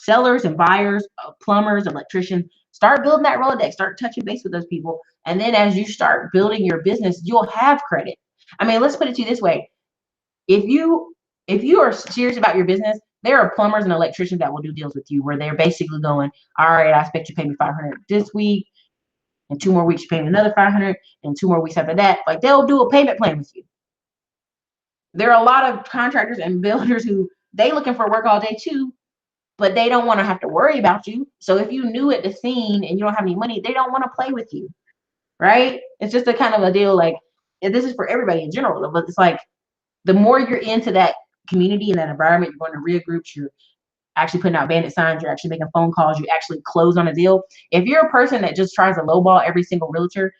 sellers and buyers, plumbers, electricians. Start building that Rolodex, start touching base with those people. And then as you start building your business, you'll have credit. I mean, let's put it to you this way. If you are serious about your business, there are plumbers and electricians that will do deals with you where they're basically going, all right, I expect you to pay me $500 this week, and 2 more weeks you pay me another $500, and 2 more weeks after that. Like, they'll do a payment plan with you. There are a lot of contractors and builders who they looking for work all day too, but they don't want to have to worry about you. So if you new at the scene and you don't have any money, they don't want to play with you, right? It's just a kind of a deal. Like, and this is for everybody in general, but it's like the more you're into that community and that environment, you're going to real groups, you're actually putting out bandit signs, you're actually making phone calls, you actually close on a deal. If you're a person that just tries to lowball every single realtor,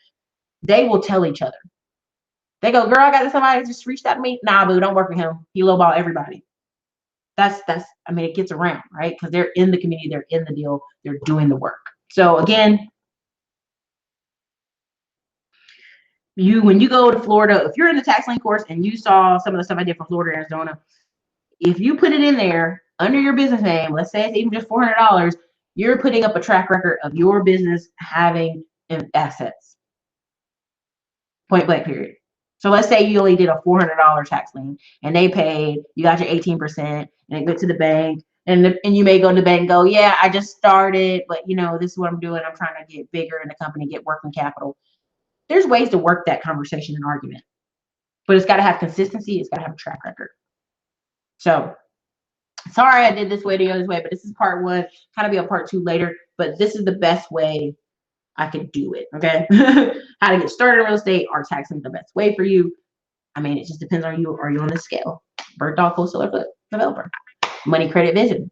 they will tell each other. They go, girl, I got somebody just reached out to me. Nah, boo, don't work with him. He lowball everybody. That's I mean, it gets around, right? Because they're in the community, they're in the deal, they're doing the work. So again, when you go to Florida, if you're in the tax lien course and you saw some of the stuff I did for Florida, Arizona, if you put it in there under your business name, let's say it's even just $400, you're putting up a track record of your business having assets. Point blank, period. So let's say you only did a $400 tax lien and they paid, you got your 18% and it went to the bank, and you may go to the bank and go, yeah, I just started, but you know, this is what I'm doing. I'm trying to get bigger in the company, get working capital. There's ways to work that conversation and argument, but it's got to have consistency. It's got to have a track record. So sorry I did this video this way, but this is part one. Kind of be a part two later, but this is the best way I could do it. Okay. How to get started in real estate. Are tax liens the best way for you? I mean, it just depends on you. Are you on the scale? Bird, dog, wholesaler, developer, money, credit, vision.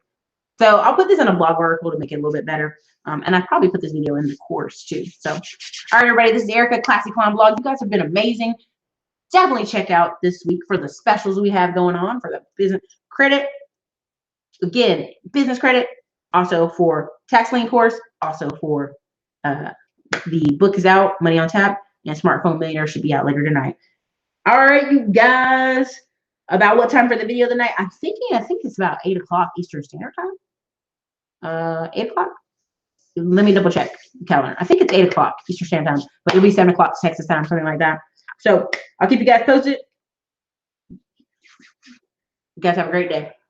So I'll put this in a blog article to make it a little bit better. And I probably put this video in the course too. So, all right, everybody, this is Ericka, Classic Climb Blog. You guys have been amazing. Definitely check out this week for the specials we have going on for the business credit. Again, business credit, also for tax lien course, also for the book is out, Money on Tap, and Smartphone Millionaire should be out later tonight. All right, you guys. About what time for the video tonight? I think it's about 8 o'clock Eastern Standard Time. 8 o'clock. Let me double check the calendar. I think it's 8 o'clock Eastern Standard Time, but it'll be 7 o'clock Texas time, something like that. So I'll keep you guys posted. You guys have a great day.